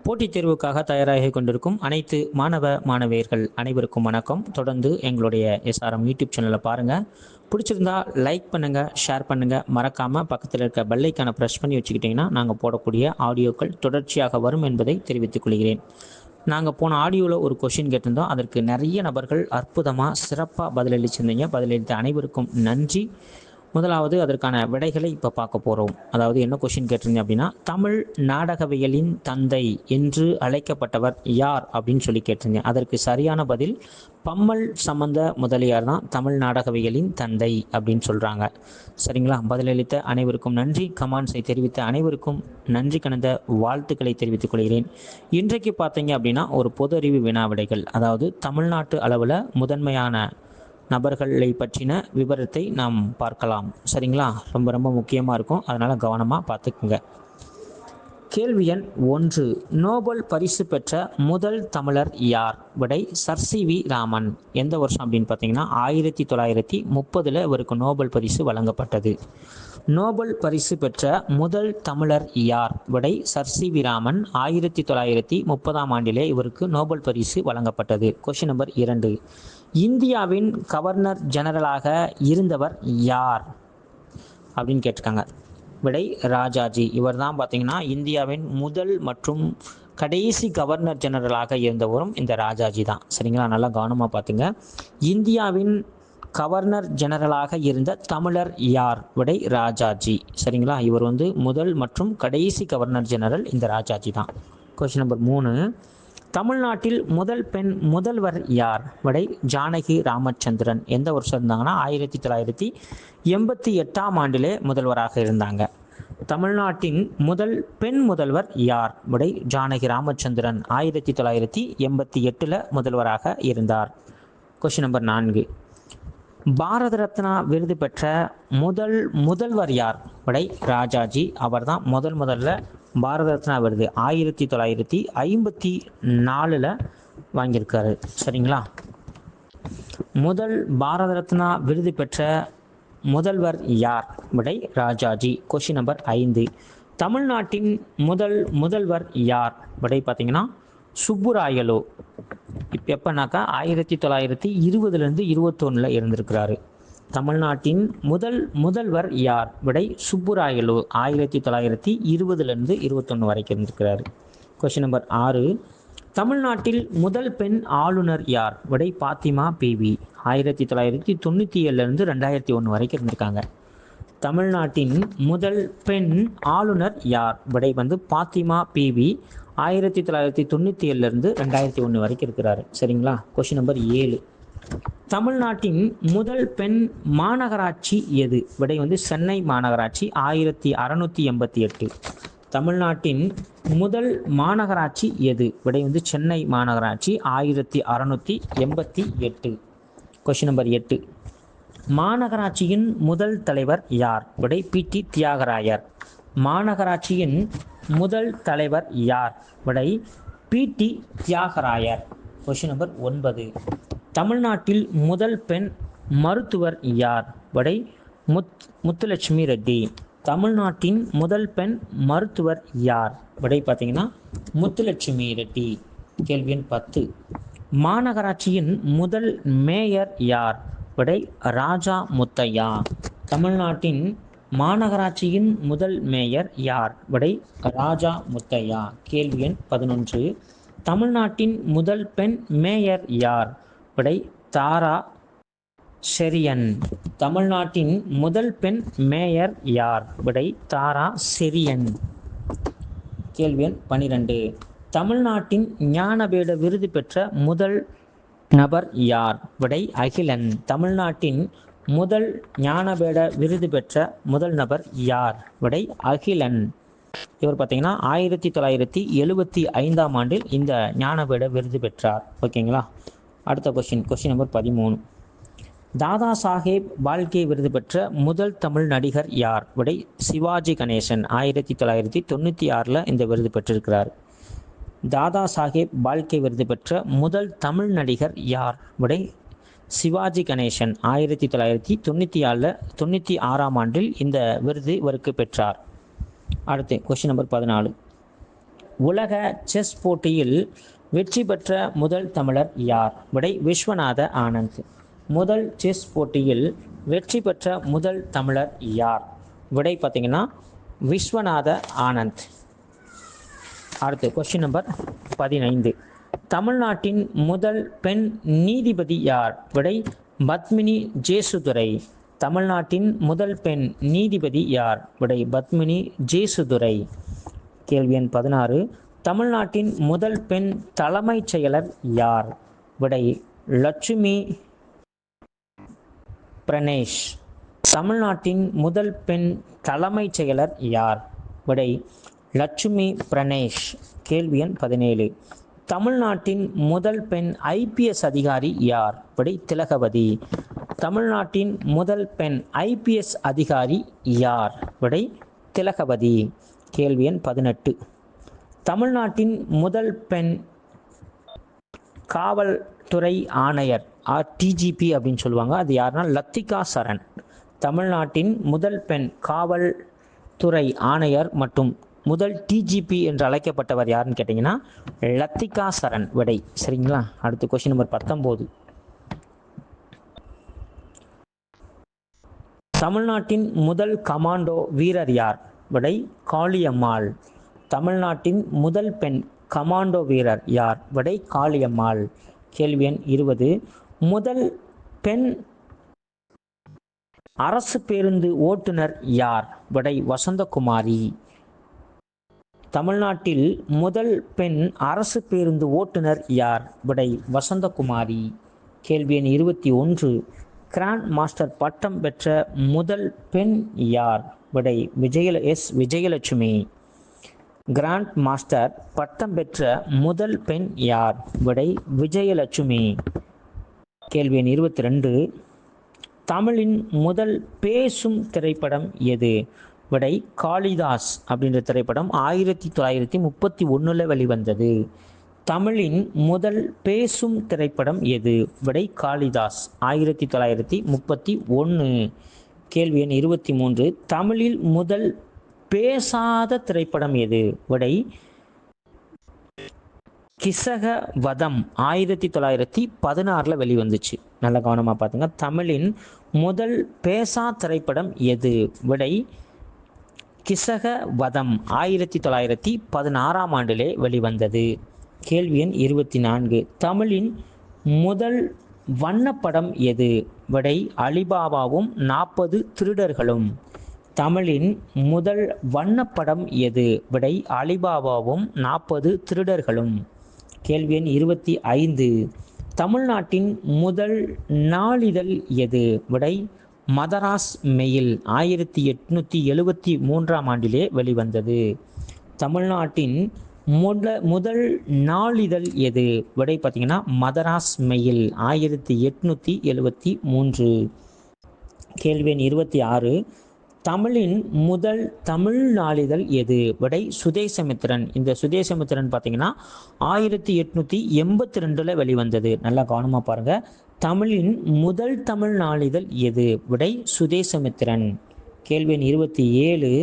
போட்டித் தேர்வுக்காக தயாராகி கொண்டிருக்கும் அனைத்து மாணவ மாணவியர்கள் அனைவருக்கும் வணக்கம். தொடர்ந்து எங்களுடைய எஸ்ஆர்எம் யூடியூப் சேனலை பாருங்கள். பிடிச்சிருந்தா லைக் பண்ணுங்கள், ஷேர் பண்ணுங்கள். மறக்காமல் பக்கத்தில் இருக்க பெல் ஐக்கானை ப்ரெஸ் பண்ணி வச்சுக்கிட்டிங்கன்னா நாங்கள் போடக்கூடிய ஆடியோக்கள் தொடர்ச்சியாக வரும் என்பதை தெரிவித்துக் கொள்கிறேன். நாங்கள் போன ஆடியோவில் ஒரு கொஷின் கேட்டிருந்தோம். அதற்கு நிறைய நபர்கள் அற்புதமாக சிறப்பாக பதிலளிச்சிருந்தீங்க. பதிலளித்த அனைவருக்கும் நன்றி. முதலாவது அதற்கான விடைகளை இப்போ பார்க்க போகிறோம். அதாவது என்ன கொஷின் கேட்டிருந்தீங்க அப்படின்னா, தமிழ் நாடகவியலின் தந்தை என்று அழைக்கப்பட்டவர் யார் அப்படின்னு சொல்லி கேட்டிருந்தேன். அதற்கு சரியான பதில் பம்மல் சம்பந்த முதலியார் தான் தமிழ் நாடகவியலின் தந்தை அப்படின்னு சொல்கிறாங்க. சரிங்களா? பதிலளித்த அனைவருக்கும் நன்றி. கமெண்ட்ஸை தெரிவித்த அனைவருக்கும் நன்றி கலந்த வாழ்த்துக்களை தெரிவித்துக் கொள்கிறேன். இன்றைக்கு பார்த்தீங்க அப்படின்னா ஒரு பொது அறிவு வினா விடைகள், அதாவது தமிழ்நாட்டு அளவில் முதன்மையான நபர்களை பற்றின விவரத்தை நாம் பார்க்கலாம். சரிங்களா? ரொம்ப ரொம்ப முக்கியமாக இருக்கும், அதனால் கவனமாக பார்த்துக்குங்க. கேள்வி எண் 1, நோபல் பரிசு பெற்ற முதல் தமிழர் யார்? விடை சர் சி வி ராமன். எந்த வருஷம் அப்படின்னு பார்த்தீங்கன்னா 1930 இவருக்கு நோபல் பரிசு வழங்கப்பட்டது. நோபல் பரிசு பெற்ற முதல் தமிழர் யார்? விடை சர் சி வி ராமன். 1930 இவருக்கு நோபல் பரிசு வழங்கப்பட்டது. கொஸ்டின் நம்பர் 2, இந்தியாவின் கவர்னர் ஜெனரலாக இருந்தவர் யார் அப்படின்னு கேட்டிருக்காங்க. விடை ராஜாஜி. இவர் தான் பார்த்தீங்கன்னா இந்தியாவின் முதல் மற்றும் கடைசி கவர்னர் ஜெனரலாக இருந்தவரும் இந்த ராஜாஜி தான். சரிங்களா? நல்லா கவனமாக பார்த்துங்க. இந்தியாவின் கவர்னர் ஜெனரலாக இருந்த தமிழர் யார்? விடை ராஜாஜி. சரிங்களா? இவர் முதல் மற்றும் கடைசி கவர்னர் ஜெனரல் இந்த ராஜாஜி தான். கொஸ்டின் நம்பர் 3, தமிழ்நாட்டில் முதல் பெண் முதல்வர் யார்? விடை ஜானகி ராமச்சந்திரன். எந்த வருஷம் இருந்தாங்கன்னா 1988 முதல்வராக இருந்தாங்க. தமிழ்நாட்டின் முதல் பெண் முதல்வர் யார்? விடை ஜானகி ராமச்சந்திரன். 1988 முதல்வராக இருந்தார். கொஸ்டின் நம்பர் 4, பாரத ரத்னா விருது பெற்ற முதல்வர் யார்? விடை ராஜாஜி. அவர் தான் முதல்ல பாரத ரத்னா விருது 1954 வாங்கியிருக்காரு. சரிங்களா? முதல் பாரத ரத்னா விருது பெற்ற முதல்வர் யார்? விடை ராஜாஜி. கொஸ்டின் நம்பர் 5, தமிழ்நாட்டின் முதல்வர் யார்? விடை பார்த்தீங்கன்னா சுப்புராயலு. இப்போ எப்போனாக்கா 1920 21 இருந்திருக்கிறாரு. தமிழ்நாட்டின் முதல்வர் யார்? விடை சுப்புராயலு. 1920 21 வரைக்கும் இருந்திருக்கிறாரு. கொஸ்டின் நம்பர் 6, தமிழ்நாட்டில் முதல் பெண் ஆளுநர் யார்? விடை பாத்திமா பிவி. 1997 2001 வரைக்கும் இருந்திருக்காங்க. தமிழ்நாட்டின் முதல் பெண் ஆளுநர் யார்? விடை பாத்திமா பிவி. 1997 2001 வரைக்கும் இருக்கிறாரு. சரிங்களா? கொஸ்டின் நம்பர் 7, தமிழ்நாட்டின் முதல் பெண் மாநகராட்சி எது? விடை சென்னை மாநகராட்சி. 1688. தமிழ்நாட்டின் முதல் மாநகராட்சி எது? விடை சென்னை மாநகராட்சி. 1688. கொஸ்டின் நம்பர் 8, மாநகராட்சியின் முதல் தலைவர் யார்? விடை பி.டி. தியாகராயர். மாநகராட்சியின் முதல் தலைவர் யார்? விடை பி.டி. தியாகராயர். கொஸ்டின் நம்பர் 9, தமிழ்நாட்டில் முதல் பெண் மருத்துவர் யார்? விடை முத்துலட்சுமி ரெட்டி. தமிழ்நாட்டின் முதல் பெண் மருத்துவர் யார்? விடை பார்த்தீங்கன்னா முத்துலட்சுமி ரெட்டி. கேள்வி எண் 10, மாநகராட்சியின் முதல் மேயர் யார்? விடை ராஜா முத்தையா. தமிழ்நாட்டின் மாநகராட்சியின் முதல் மேயர் யார்? விடை ராஜா முத்தையா. கேள்வி எண் 11, தமிழ்நாட்டின் முதல் பெண் மேயர் யார்? விடை தாரா செரியன். தமிழ்நாட்டின் முதல் பெண் மேயர் யார்? விடை தாரா செரியன். கேள்வி எண் 12, தமிழ்நாட்டின் ஞானபீட விருது பெற்ற முதல் நபர் யார்? விடை அகிலன். தமிழ்நாட்டின் முதல் ஞானபீட விருது பெற்ற முதல் நபர் யார்? விடை அகிலன். இவர் பார்த்தீங்கன்னா 1975 இந்த ஞானபீட விருது பெற்றார். ஓகேங்களா? அடுத்த கொஸ்டின் நம்பர் 13, தாதா சாஹேப் பால்கே விருது பெற்ற முதல் தமிழ் நடிகர் யார்? விடை சிவாஜி கணேசன். 1996 இந்த விருது பெற்றிருக்கிறார். தாதா சாஹேப் பால்கே விருது பெற்ற முதல் தமிழ் நடிகர் யார்? விடை சிவாஜி கணேசன். 1996 இந்த விருது இவருக்கு பெற்றார். அடுத்து கொஸ்டின் நம்பர் 14, உலக செஸ் போட்டியில் வெற்றி பெற்ற முதல் தமிழர் யார்? விடை விஸ்வநாத ஆனந்த். முதல் செஸ் போட்டியில் வெற்றி பெற்ற முதல் தமிழர் யார்? விடை பார்த்தீங்கன்னா விஸ்வநாத ஆனந்த். அடுத்து கொஸ்டின் நம்பர் 15. தமிழ்நாட்டின் முதல் பெண் நீதிபதி யார்? விடை பத்மினி ஜேசுதுரை. தமிழ்நாட்டின் முதல் பெண் நீதிபதி யார்? விடை பத்மினி ஜேசுதுரை. கேள்வி எண் 16. தமிழ்நாட்டின் முதல் பெண் தலைமைச் செயலர் யார்? விடை லட்சுமி பிரணேஷ். தமிழ்நாட்டின் முதல் பெண் தலைமைச் செயலர் யார்? விடை லட்சுமி பிரணேஷ். கேள்வி எண் 17. தமிழ்நாட்டின் முதல் பெண் ஐபிஎஸ் அதிகாரி யார்? விடை திலகவதி. தமிழ்நாட்டின் முதல் பெண் ஐபிஎஸ் அதிகாரி யார்? விடை திலகவதி. கேள்வி எண் 18. தமிழ்நாட்டின் முதல் பெண் காவல்துறை ஆணையர் டிஜிபி அப்படின்னு சொல்லுவாங்க, அது யாருன்னா லத்திகா சரண். தமிழ்நாட்டின் முதல் பெண் காவல்துறை ஆணையர் மற்றும் முதல் டிஜிபி என்று அழைக்கப்பட்டவர் யாருன்னு கேட்டிங்கன்னா லத்திகா சரண். விடை சரிங்களா. அடுத்து கொஸ்டின் நம்பர் 19. தமிழ்நாட்டின் முதல் கமாண்டோ வீரர் யார்? விடை காளியம்மாள். தமிழ்நாட்டின் முதல் பெண் கமாண்டோ வீரர் யார்? விடை காளியம்மாள். கேள்வி எண் 20. முதல் பெண் அரசு பேருந்து ஓட்டுநர் யார்? விடை வசந்தகுமாரி. தமிழ்நாட்டில் முதல் பெண் அரசு பேருந்து ஓட்டுநர் யார்? விடை வசந்தகுமாரி. கேள்வி எண் 21. கிராண்ட் மாஸ்டர் பட்டம் பெற்ற முதல் பெண் யார்? விடை விஜயலட்சுமி. கிராண்ட் மாஸ்டர் பட்டம் பெற்ற முதல் பெண் யார்? விடை விஜயலட்சுமி. கேள்வி எண் 22. தமிழின் முதல் பேசும் திரைப்படம் எது? விடை காளிதாஸ் அப்படின்ற திரைப்படம் 1931 வெளிவந்தது. தமிழின் முதல் பேசும் திரைப்படம் எது? விடை காளிதாஸ் 1931. கேள்வி எண் 23. தமிழில் முதல் பேசாத திரைப்படம் எது? விடை கிசகவதம் 1916 வெளிவந்துச்சு. நல்ல கவனமாக பார்த்துங்க. தமிழின் முதல் பேசா திரைப்படம் எது? விடை கிசகவதம் 1916 வெளிவந்தது. கேள்வி எண் 24. தமிழின் முதல் வண்ணப்படம் எது? விடை அலிபாபாவும் 40 திருடர்களும். தமிழின் முதல் வண்ணப்படம் எது? விடை அலிபாபாவும் 40 திருடர்களும். கேள்வி எண் 25. தமிழ்நாட்டின் முதல் நாளிதழ் எது? விடை மதராஸ் மெயில் 1873 வெளிவந்தது. தமிழ்நாட்டின் முதல் நாளிதழ் எது? விடை பார்த்தீங்கன்னா மதராஸ் மெயில் 1873. கேள்வி எண் 26. தமிழின் முதல் தமிழ் நாளிதழ் எது? விடை சுதேசமித்திரன். இந்த சுதேசமித்திரன் பார்த்தீங்கன்னா 1882 வெளிவந்தது. நல்லா கவனமாக பாருங்க. தமிழின் முதல் தமிழ் நாளிதழ் எது? விடை சுதேசமித்திரன். கேள்வி எண் 27.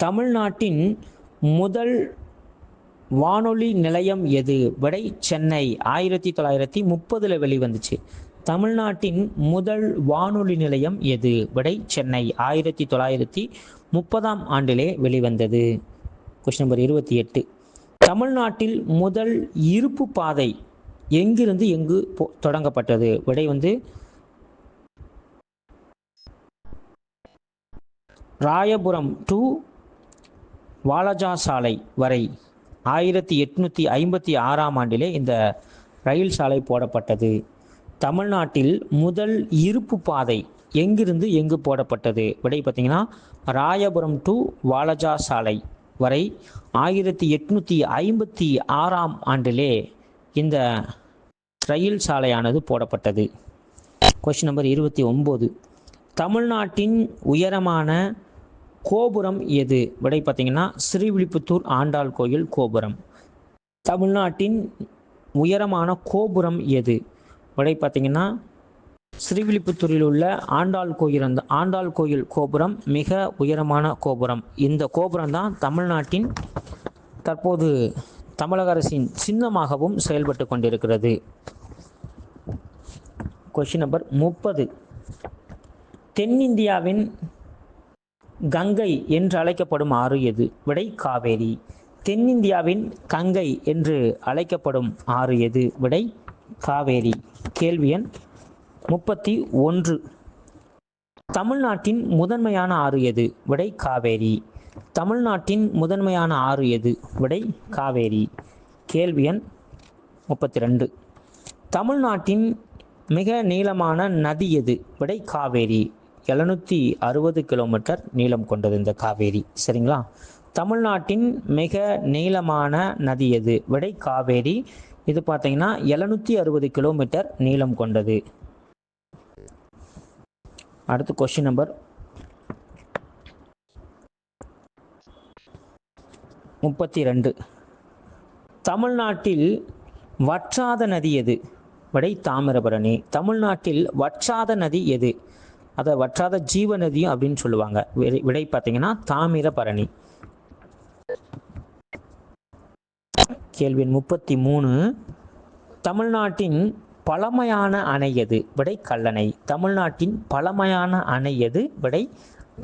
தமிழ்நாட்டின் முதல் வானொலி நிலையம் எது? விடை சென்னை 1930 வெளிவந்துச்சு. தமிழ்நாட்டின் முதல் வானொலி நிலையம் எது? விடை சென்னை 1930 வெளிவந்தது. Question number 28. தமிழ்நாட்டில் முதல் இருப்பு பாதை எங்கிருந்து எங்கு தொடங்கப்பட்டது? விடை ராயபுரம் டு வாலாஜாசாலை வரை 1856 இந்த ரயில் சாலை போடப்பட்டது. தமிழ்நாட்டில் முதல் இருப்பு பாதை எங்கிருந்து எங்கு போடப்பட்டது? விடை பார்த்தீங்கன்னா ராயபுரம் டு வாலாஜாசாலை வரை 1856 இந்த ரயில் சாலையானது போடப்பட்டது. Question number 29. தமிழ்நாட்டின் உயரமான கோபுரம் எது? விடை பார்த்தீங்கன்னா ஸ்ரீவில்லிபுத்தூர் ஆண்டாள் கோயில் கோபுரம். தமிழ்நாட்டின் உயரமான கோபுரம் எது? விடை பார்த்தீங்கன்னா ஸ்ரீவில்லிபுத்தூரில் உள்ள ஆண்டாள் கோயில் கோபுரம் மிக உயரமான கோபுரம். இந்த கோபுரம் தான் தமிழ்நாட்டின் தற்போது தமிழக அரசின் சின்னமாகவும் செயல்பட்டு கொண்டிருக்கிறது. Question number 30. தென்னிந்தியாவின் கங்கை என்று அழைக்கப்படும் ஆறு எது? விடை காவேரி. தென்னிந்தியாவின் கங்கை என்று அழைக்கப்படும் ஆறு எது? விடை காவேரி. கேள்வி எண் 31. தமிழ்நாட்டின் முதன்மையான ஆறு எது? விடை காவேரி. தமிழ்நாட்டின் முதன்மையான ஆறு எது? விடை காவேரி. கேள்வி எண் 32. தமிழ்நாட்டின் மிக நீளமான நதி எது? விடை காவேரி. 760 கிலோமீட்டர் நீளம் கொண்டது இந்த காவேரி. சரிங்களா? தமிழ்நாட்டின் மிக நீளமான நதி எது? விடை காவேரி. இது பார்த்தீங்கன்னா 760 கிலோமீட்டர் நீளம் கொண்டது. அடுத்து கொஸ்டின் நம்பர் 32. தமிழ்நாட்டில் வற்றாத நதி எது? விடை தாமிரபரணி. தமிழ்நாட்டில் வற்றாத நதி எது? அதை வற்றாத ஜீவ நதியும் அப்படின்னு சொல்லுவாங்க. விடை பார்த்தீங்கன்னா தாமிரபரணி. கேள்வி 33. தமிழ்நாட்டின் பழமையான அணை எது? விடை கல்லணை. தமிழ்நாட்டின் பழமையான அணை எது? விடை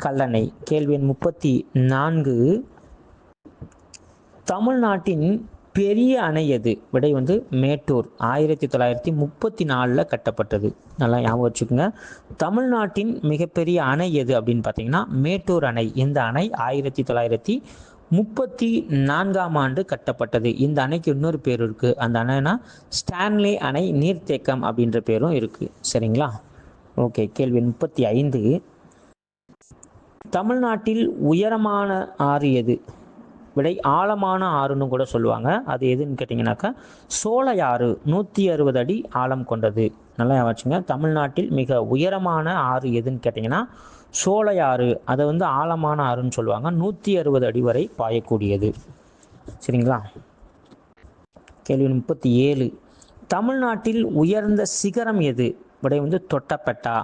கல்லணை. கேள்வி 34. தமிழ்நாட்டின் பெரிய அணை எது? விடை மேட்டூர். 1934 கட்டப்பட்டது. நல்லா ஞாபகம் வச்சுக்கோங்க. தமிழ்நாட்டின் மிகப்பெரிய அணை எது அப்படின்னு பார்த்தீங்கன்னா மேட்டூர் அணை. இந்த அணை 1934 கட்டப்பட்டது. இந்த அணைக்கு இன்னொரு பேர் இருக்குது. அந்த அணைனா ஸ்டான்லி அணை நீர்த்தேக்கம் அப்படின்ற பேரும் இருக்குது. சரிங்களா? ஓகே. கேள்வி 35. தமிழ்நாட்டில் உயரமான ஆறு எது? விடை ஆழமான ஆறுன்னு கூட சொல்லுவாங்க. அது எதுன்னு கேட்டிங்கனாக்கா சோலையாறு. 160 அடி ஆழம் கொண்டது. நல்லா வச்சுங்க. தமிழ்நாட்டில் மிக உயரமான ஆறு எதுன்னு கேட்டிங்கன்னா சோலையாறு. அதை ஆழமான ஆறுன்னு சொல்லுவாங்க. 160 அடி வரை பாயக்கூடியது. சரிங்களா? கேள்வி 37. தமிழ்நாட்டில் உயர்ந்த சிகரம் எது? விடை தொட்டபெட்டா.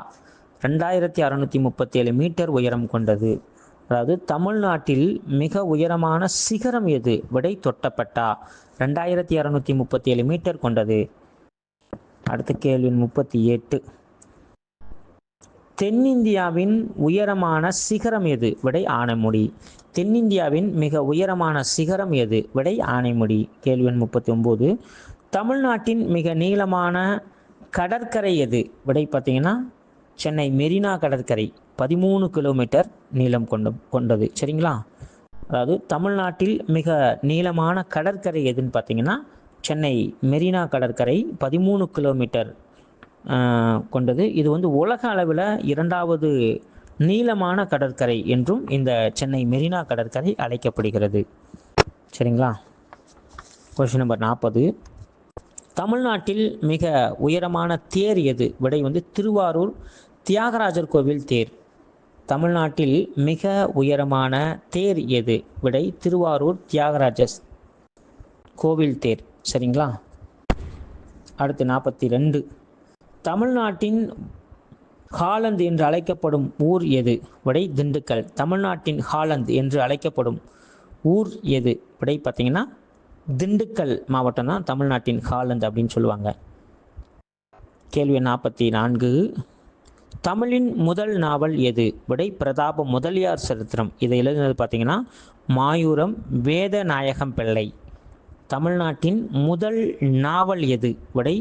2637 மீட்டர் உயரம் கொண்டது. அதாவது தமிழ்நாட்டில் மிக உயரமான சிகரம் எது? விடை தொட்டபெட்டா. 2637 மீட்டர் கொண்டது. அடுத்த கேள்வி 38. தென்னிந்தியாவின் உயரமான சிகரம் எது? விடை ஆனைமுடி. தென்னிந்தியாவின் மிக உயரமான சிகரம் எது? விடை ஆனைமுடி. கேள்வி 39. தமிழ்நாட்டின் மிக நீளமான கடற்கரை எது? விடை பார்த்தீங்கன்னா சென்னை மெரினா கடற்கரை. 13 கிலோமீட்டர் நீளம் கொண்டது. சரிங்களா? அதாவது தமிழ்நாட்டில் மிக நீளமான கடற்கரை எதுன்னு பார்த்தீங்கன்னா சென்னை மெரினா கடற்கரை. 13 கிலோமீட்டர் கொண்டது. இது உலக அளவில் 2வது நீளமான கடற்கரை என்றும் இந்த சென்னை மெரினா கடற்கரை அழைக்கப்படுகிறது. சரிங்களா? Question number 40. தமிழ்நாட்டில் மிக உயரமான தேர் எது? விடை திருவாரூர் தியாகராஜர் கோவில் தேர். தமிழ்நாட்டில் மிக உயரமான தேர் எது? விடை திருவாரூர் தியாகராஜர் கோவில் தேர். சரிங்களா? அடுத்து 42. தமிழ்நாட்டின் ஹாலந்து என்று அழைக்கப்படும் ஊர் எது? விடை திண்டுக்கல். தமிழ்நாட்டின் ஹாலந்து என்று அழைக்கப்படும் ஊர் எது? விடை பார்த்தீங்கன்னா திண்டுக்கல் மாவட்டம் தான் தமிழ்நாட்டின் ஹாலந்து அப்படின்னு சொல்லுவாங்க. கேள்வி 44. தமிழின் முதல் நாவல் எது? விடை பிரதாப முதலியார் சரித்திரம். இதை எழுதினது பார்த்தீங்கன்னா மாயூரம் வேதநாயகம் பிள்ளை. தமிழ்நாட்டின் முதல் நாவல் எது? விடை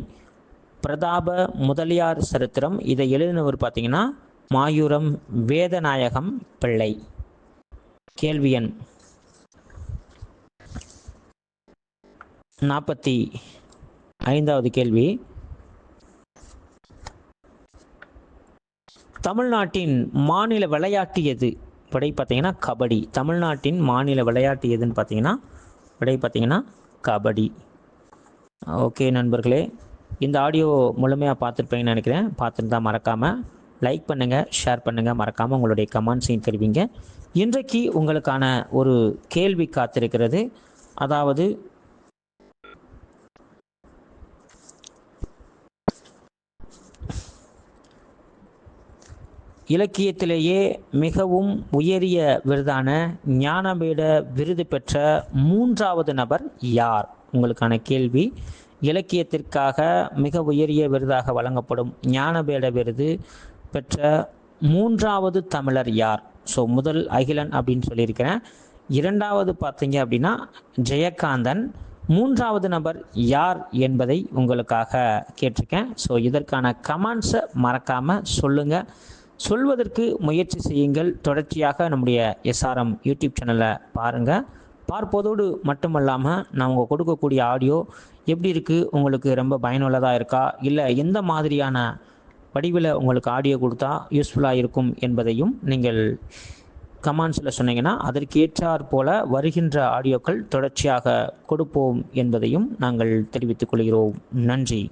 பிரதாப முதலியார் சரித்திரம். இதை எழுதினவர் பார்த்தீங்கன்னா மாயூரம் வேதநாயகம் பிள்ளை. கேள்வி எண் 45வது கேள்வி. தமிழ்நாட்டின் மாநில விளையாட்டு எது? விடை பார்த்தீங்கன்னா கபடி. தமிழ்நாட்டின் மாநில விளையாட்டு எதுன்னு பார்த்தீங்கன்னா விடை பார்த்தீங்கன்னா கபடி. ஓகே நண்பர்களே, இந்த ஆடியோ முழுமையாக பார்த்துருப்பீங்கன்னு நினைக்கிறேன். பார்த்துருந்தா மறக்காமல் லைக் பண்ணுங்கள், ஷேர் பண்ணுங்கள், மறக்காமல் உங்களுடைய கமெண்ட்ஸையும் தெரிவிங்க. இன்றைக்கு உங்களுக்கான ஒரு கேள்வி காத்திருக்கிறது. அதாவது இலக்கியத்திலேயே மிகவும் உயரிய விருதான ஞானபீட விருது பெற்ற 3வது நபர் யார்? உங்களுக்கான கேள்வி. இலக்கியத்திற்காக மிக உயரிய விருதாக வழங்கப்படும் ஞானபீட விருது பெற்ற 3வது தமிழர் யார்? ஸோ முதல் அகிலன் அப்படின்னு சொல்லியிருக்கிறேன். 2வது பார்த்தீங்க அப்படின்னா ஜெயகாந்தன். 3வது நபர் யார் என்பதை உங்களுக்காக கேட்டிருக்கேன். ஸோ இதற்கான கமெண்ட்ஸை மறக்காமல் சொல்லுங்கள். சொல்வதற்கு முயற்சி செய்யுங்கள். தொடர்ச்சியாக நம்முடைய எஸ்ஆர்எம் யூடியூப் சேனலை பாருங்கள். பார்ப்பதோடு மட்டுமல்லாமல் நான் உங்கள் கொடுக்கக்கூடிய ஆடியோ எப்படி இருக்குது, உங்களுக்கு ரொம்ப பயனுள்ளதாக இருக்கா, இல்லை எந்த மாதிரியான வடிவில் உங்களுக்கு ஆடியோ கொடுத்தா யூஸ்ஃபுல்லாக இருக்கும் என்பதையும் நீங்கள் கமெண்ட்ஸில் சொன்னீங்கன்னா அதற்கேற்றாற் போல வருகின்ற ஆடியோக்கள் தொடர்ச்சியாக கொடுப்போம் என்பதையும் நாங்கள் தெரிவித்துக் கொள்கிறோம். நன்றி.